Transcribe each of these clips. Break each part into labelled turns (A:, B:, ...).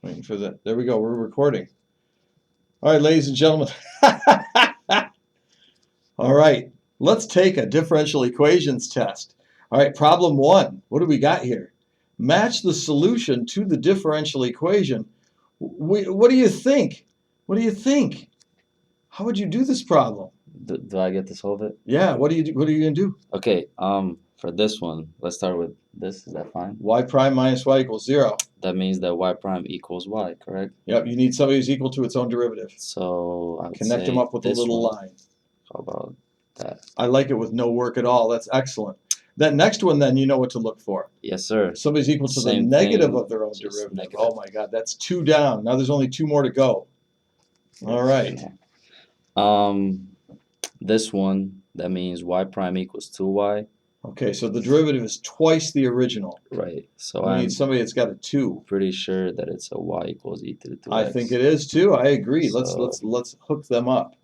A: Waiting for the. There we go. We're recording. All right, ladies and gentlemen. All right, let's take a differential equations test. All right, problem 1. What do we got here? Match the solution to the differential equation. What do you think? What do you think? How would you do this problem?
B: Do I get to solve it?
A: Yeah, what are you going to do?
B: Okay, for this one, let's start with this. Is that fine?
A: Y prime minus y equals 0.
B: That means that y prime equals y, correct?
A: Yep, you need somebody who's equal to its own derivative.
B: So I would
A: Connect
B: say
A: them up with a
B: this
A: little
B: one.
A: line.
B: How about that?
A: I like it with no work at all. That's excellent. That next one, then, you know what to look for.
B: Yes, sir.
A: Somebody's equal to
B: Same
A: the negative
B: thing,
A: of their own
B: just
A: derivative.
B: negative.
A: Oh my God, that's 2 down. Now there's only 2 more to go. All right.
B: This one, that means y prime equals 2y.
A: Okay, so the derivative is twice the original.
B: Right. So
A: We
B: I'm
A: need somebody that's got a 2.
B: pretty sure that it's a y equals e to the 2x.
A: I think it is too. I agree.
B: So-
A: Let's hook them up.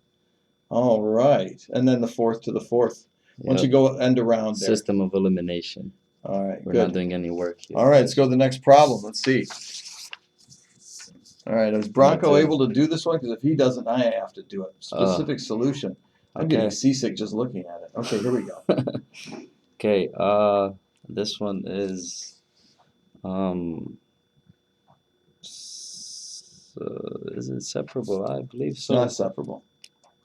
A: All right, and then the 4th to the 4th. Once you go end around there.
B: System of elimination.
A: All right,
B: We're
A: good.
B: not doing any work here.
A: All right, let's go to the next problem. Let's see. All right, is Branko able to do this one? Because if he doesn't, I have to do it. Specific solution. I'm getting seasick just looking at it. Okay, here we go.
B: Okay, this one is is it separable? I believe
A: It's
B: so.
A: not separable.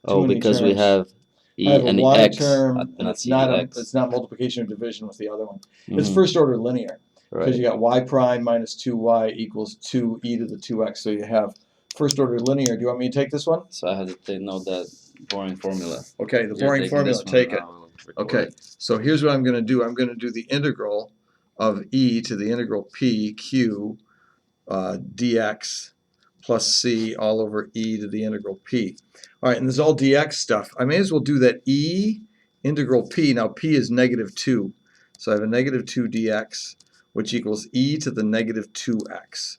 B: Oh, because we have e
A: I have
B: and
A: a
B: the
A: y
B: x.
A: term,
B: I
A: and
B: did not
A: it's
B: see
A: not
B: the
A: a,
B: x.
A: it's not multiplication or division with the other one. It's
B: Mhm.
A: first order linear. Because
B: Right.
A: you got y prime minus 2y equals 2e to the 2x. So you have first order linear. Do you want me to take this one?
B: So I had to know that boring formula.
A: Okay, the
B: You're
A: boring
B: taking
A: formula.
B: this one,
A: Take it.
B: I'll record
A: Okay,
B: it.
A: so here's what I'm going to do. I'm going to do the integral of e to the integral p q dx plus c all over e to the integral p. All right, and this is all dx stuff. I may as well do that e integral p. Now p is -2. So I have a -2 dx, which equals e to the -2x.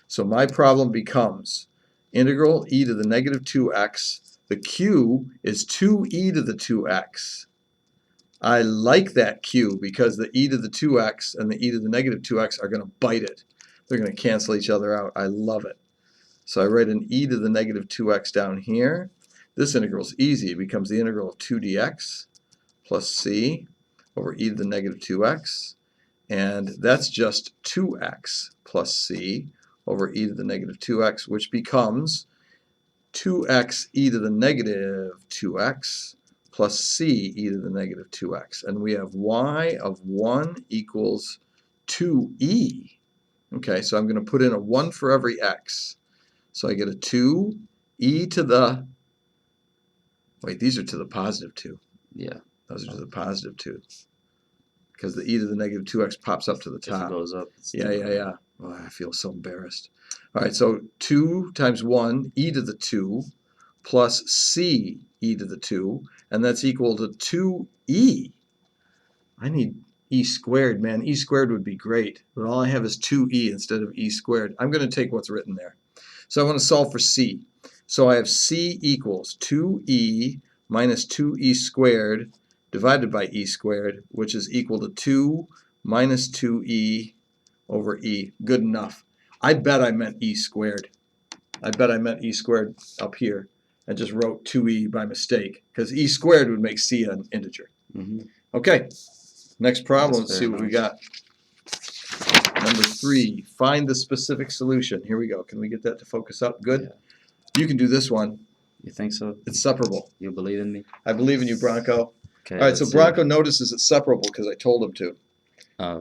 A: So my problem becomes integral e to the -2x. The q is 2e to the 2x. I like that q because the e to the 2x and the e to the -2x are going to bite it. They're going to cancel each other out. I love it. So I write an e to the -2x down here. This integral is easy. It becomes the integral of 2 dx plus c over e to the -2x. And that's just 2x plus c over e to the -2x, which becomes 2x e to the -2x plus c e to the -2x. And we have y of 1 equals 2e. Okay, so I'm going to put in a 1 for every x. So I get a 2 e to the, wait, these are to the +2.
B: Yeah.
A: Those are to the +2. Because the e to the -2x pops up to the top.
B: If it goes up.
A: Yeah. Oh, I feel so embarrassed. All right, so 2 times 1, e to the 2, plus c e to the 2, and that's equal to 2e. I need e squared, man. E squared would be great, but all I have is 2e instead of e squared. I'm going to take what's written there. So I want to solve for c. So I have c equals 2e minus 2e squared divided by e squared, which is equal to 2 minus 2e over e. Good enough. I bet I meant e squared. I bet I meant e squared up here and just wrote 2e by mistake, because e squared would make c an integer. Okay, next problem. Let's see what we got. Number 3, find the specific solution. Here we go. Can we get that to focus up? Good.
B: Yeah.
A: You can do this one.
B: You think so?
A: It's separable.
B: You believe in me?
A: I believe in you, Branko.
B: Okay.
A: All right, so Branko notices it's separable because I told him to.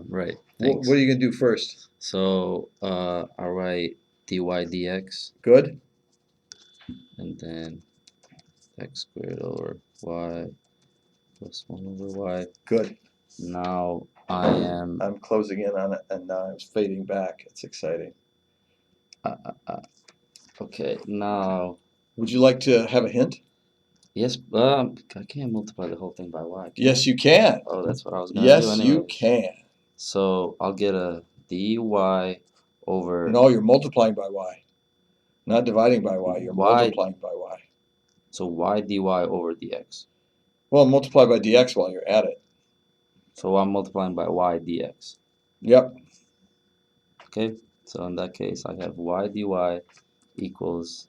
B: Right.
A: What are you going to do first?
B: So I'll write dy dx.
A: Good.
B: And then x squared over y plus 1 over y.
A: Good.
B: Now I'm
A: closing in on it, and now I'm fading back. It's exciting.
B: Okay, now.
A: Would you like to have a hint?
B: Yes, I can't multiply the whole thing by y.
A: Yes, you can.
B: Oh, that's what I was going to do anyway.
A: Yes, you can.
B: So I'll get a dy over.
A: No, you're multiplying by y. Not dividing by y. You're multiplying by y.
B: So y dy over dx.
A: Well, multiply by dx while you're at it.
B: So I'm multiplying by y dx.
A: Yep.
B: Okay. So in that case, I have y dy equals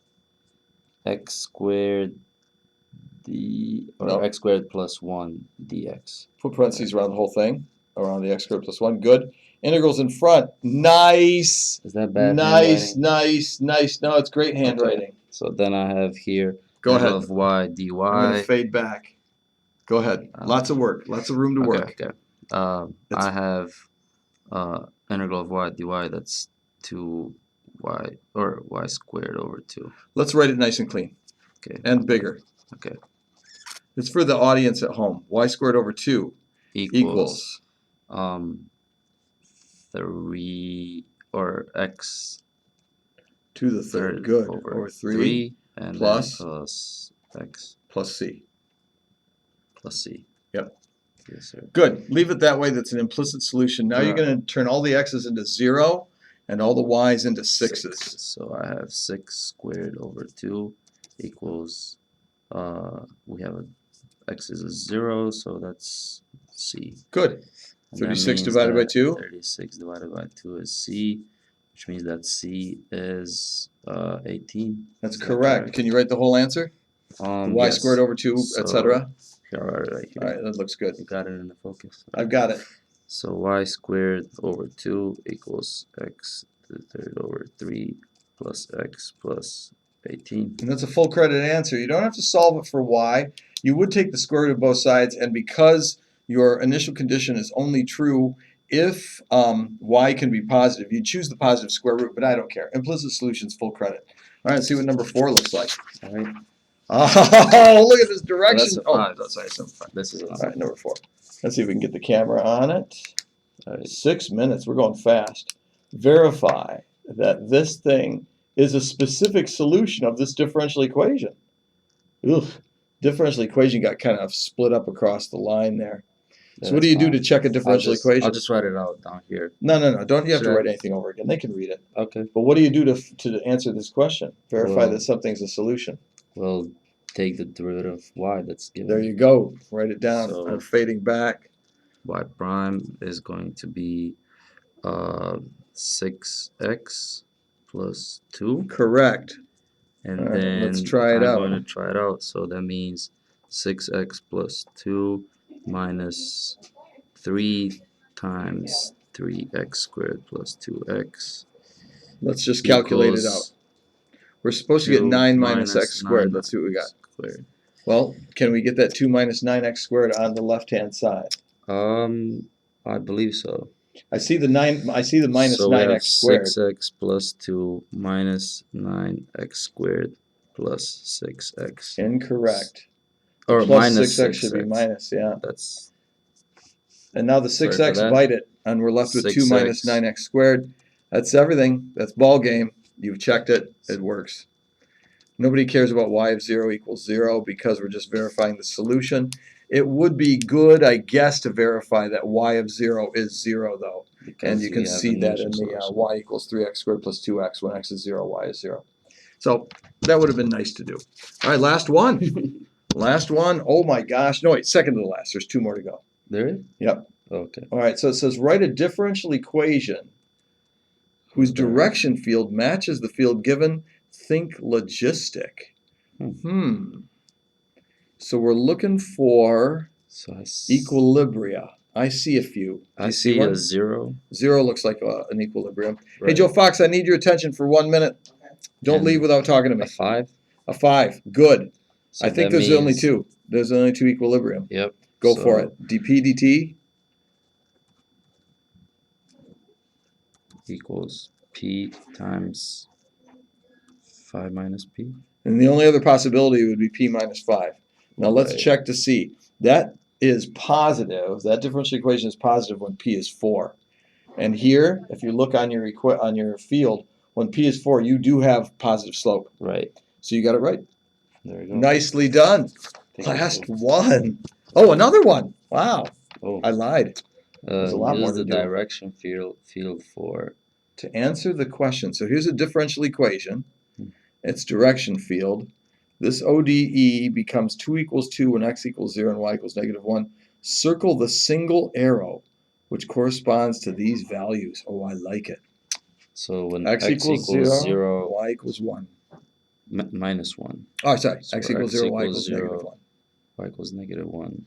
B: x squared
A: No.
B: x squared plus 1 dx.
A: Put parentheses around the whole thing, around the x squared plus 1. Good. Integrals in front. Nice.
B: Is that bad
A: Nice,
B: handwriting?
A: nice, nice. No, it's great handwriting.
B: So then I have here
A: Go
B: integral
A: ahead.
B: of y dy.
A: I'm going to fade back. Go ahead. Lots of work. Lots of room to work.
B: Okay. I have integral of y dy, that's 2y, or y squared over 2.
A: Let's write it nice and clean.
B: Okay.
A: And bigger.
B: Okay.
A: It's for the audience at home. Y squared over 2 equals
B: 3, or x
A: to the third. Good. Over 3
B: and
A: plus
B: then plus x
A: plus c.
B: plus c.
A: Yep.
B: Yes, sir.
A: Good. Leave it that way. That's an implicit solution. Now you're going to turn all the x's into 0 and all the y's into 6's.
B: So I have 6 squared over 2 equals, we have x is a 0, so that's c.
A: Good.
B: And
A: 36 divided by 2?
B: 36 divided by 2 is c, which means that c is 18.
A: That's correct. Can you write the whole answer? The y squared over 2, etc.?
B: Right here.
A: All right, that looks good.
B: You got it in the focus.
A: I've got it.
B: So y squared over 2 equals x to the third over 3 plus x plus 18.
A: And that's a full credit answer. You don't have to solve it for y. You would take the square root of both sides, and because your initial condition is only true if y can be positive, you choose the positive square root, but I don't care. Implicit solutions, full credit. All right, let's see what number 4 looks like.
B: All right.
A: Oh, look at this direction.
B: Well, that's a 5.
A: Oh, that's sorry, number 5.
B: This is a
A: All right, number 4. Let's see if we can get the camera on it.
B: All right.
A: 6 minutes. We're going fast. Verify that this thing is a specific solution of this differential equation. Ugh. Differential equation got kind of split up across the line there. So what do you do to check a differential equation?
B: I'll just write it out down here.
A: No. Don't you have to write anything over again. They can read it.
B: Okay.
A: But what do you do to answer this question? Verify
B: Well,
A: that something's a solution.
B: We'll take the derivative of y that's given.
A: There you go. Write it down.
B: So,
A: I'm fading back.
B: Y prime is going to be 6x plus 2.
A: Correct.
B: And
A: All right,
B: then
A: let's try it out.
B: I'm going to try it out. So that means 6x plus 2 minus 3 times 3x squared plus 2x.
A: Let's just calculate it out. We're supposed to get 9 minus x squared. Let's see what we got. Well, can we get that 2 minus 9x squared on the left-hand side?
B: I believe so.
A: I see the minus 9x squared.
B: 6x plus 2 minus 9x squared plus 6x.
A: Incorrect.
B: Or
A: plus
B: minus
A: 6x should be minus, yeah.
B: That's.
A: And now the 6x bite it, and we're left with 2 minus 9x squared. That's everything. That's ball game. You've checked it. It works. Nobody cares about y of 0 equals 0 because we're just verifying the solution. It would be good, I guess, to verify that y of 0 is 0, though. And you can see that in the y equals 3x squared plus 2x. When x is 0, y is 0. So that would have been nice to do. All right, last one. Last one. Oh, my gosh. No, wait, second to the last. There's 2 more to go.
B: There is?
A: Yep.
B: Okay.
A: All right, so it says write a differential equation whose direction field matches the field given. Think logistic. So we're looking for equilibria. I see a few.
B: I see a 0.
A: 0 looks like an equilibrium.
B: Right.
A: Hey, Joe Fox, I need your attention for 1 minute. Don't leave without talking to me.
B: A 5?
A: A 5. Good.
B: So
A: I think there's only 2. There's only 2 equilibrium.
B: Yep.
A: Go for it. dp dt
B: equals p times 5 minus p.
A: And the only other possibility would be p minus 5. Now let's check to see. That is positive. That differential equation is positive when p is 4. And here, if you look on your field, when p is 4, you do have positive slope.
B: Right.
A: So you got it right.
B: There you go.
A: Nicely done. Last one. Oh, another one. Wow.
B: Oh.
A: I lied. There's a lot more to
B: the
A: do.
B: direction field for
A: To answer the question. So here's a differential equation. It's direction field. This ODE becomes 2 equals 2 when x equals 0 and y equals -1. Circle the single arrow which corresponds to these values. Oh, I like it.
B: So when
A: X equals 0,
B: 0,
A: y equals 1.
B: minus 1.
A: Oh, sorry,
B: So
A: x equals 0, y
B: equals
A: equals negative
B: 0,
A: 1.
B: y equals negative 1.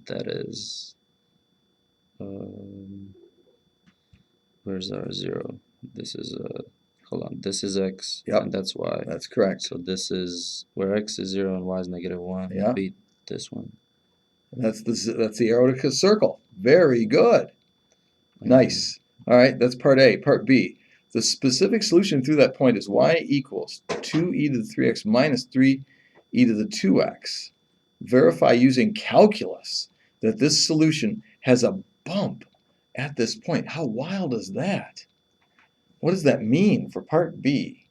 B: That is, where's our 0? This is, hold on, this is x,
A: Yep.
B: and that's y.
A: That's correct.
B: So this is, where x is 0 and y is negative 1,
A: Yeah.
B: beat this one.
A: That's the arrow to circle. Very good. Nice. All right, that's part A. Part B. The specific solution through that point is y equals 2e to the 3x minus 3e to the 2x. Verify using calculus that this solution has a bump at this point. How wild is that? What does that mean for part B?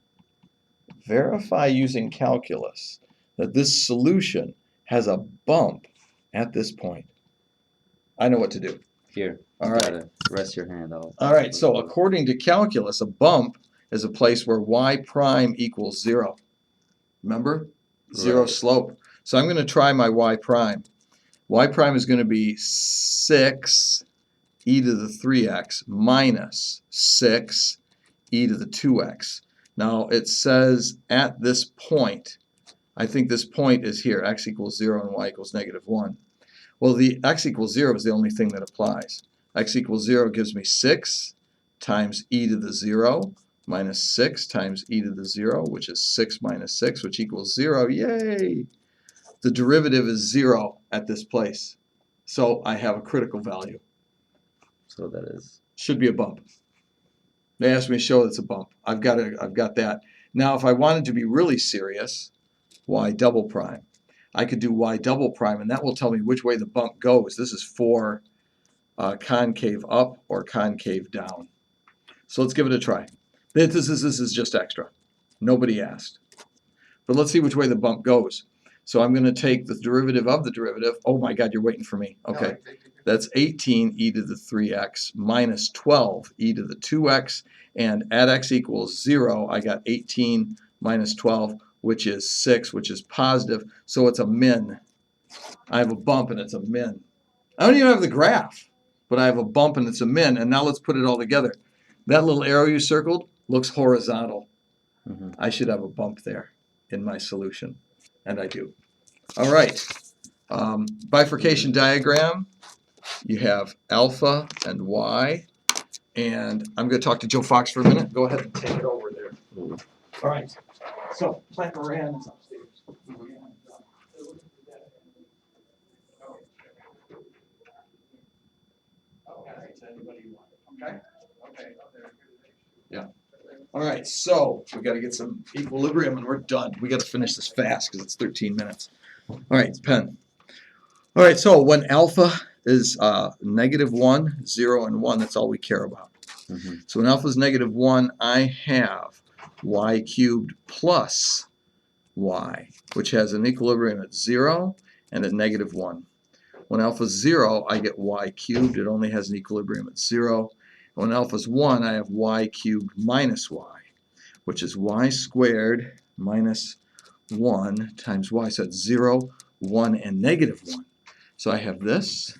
A: Verify using calculus that this solution has a bump at this point. I know what to do.
B: Here,
A: All
B: you
A: right.
B: gotta rest your hand out.
A: All right, so according to calculus, a bump is a place where y prime equals 0. Remember? Zero
B: Right.
A: slope. So I'm going to try my y prime. Y prime is going to be 6 e to the 3x minus 6 e to the 2x. Now it says at this point, I think this point is here, x equals 0 and y equals negative 1. Well, the x equals 0 is the only thing that applies. X equals 0 gives me 6 times e to the 0 minus 6 times e to the 0, which is 6 minus 6, which equals 0. Yay! The derivative is 0 at this place. So I have a critical value.
B: So that is,
A: Should be a bump. They asked me to show it's a bump. I've got that. Now, if I wanted to be really serious, y double prime. I could do y double prime, and that will tell me which way the bump goes. This is for concave up or concave down. So let's give it a try. This is just extra. Nobody asked. But let's see which way the bump goes. So I'm going to take the derivative of the derivative. Oh my God, you're waiting for me. Okay. That's 18 e to the 3x minus 12 e to the 2x. And at x equals 0, I got 18 minus 12, which is 6, which is positive. So it's a min. I have a bump and it's a min. I don't even have the graph, but I have a bump and it's a min. And now let's put it all together. That little arrow you circled looks horizontal. I should have a bump there in my solution, and I do. All right, bifurcation diagram. You have alpha and y, and I'm going to talk to Joe Fox for a minute. Go ahead and take it over there. All right, so Plant Moran is upstairs. Okay. Yeah. All right, so we got to get some equilibrium and we're done. We got to finish this fast because it's 13 minutes. All right, pen. All right, so when alpha is -1, 0, and 1, that's all we care about. So when alpha is -1, I have y cubed plus y, which has an equilibrium at 0 and at -1. When alpha is 0, I get y cubed. It only has an equilibrium at 0. When alpha is 1, I have y cubed minus y, which is y squared minus 1 times y. So it's 0, 1, and -1. So I have this.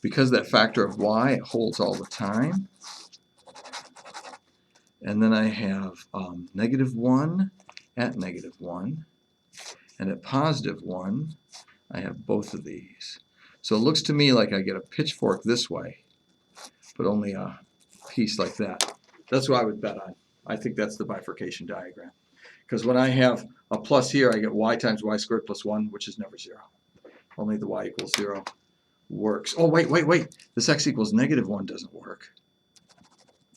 A: Because that factor of y, it holds all the time. And then I have -1 at -1. And at +1, I have both of these. So it looks to me like I get a pitchfork this way, but only a piece like that. That's what I would bet on. I think that's the bifurcation diagram. Because when I have a plus here, I get y times y squared plus 1, which is never 0. Only the y equals 0 works. Oh, wait. This x equals -1 doesn't work.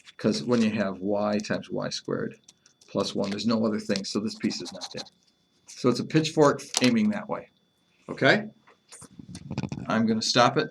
A: Because when you have y times y squared plus 1, there's no other thing, so this piece is not there. So it's a pitchfork aiming that way. Okay? I'm going to stop it.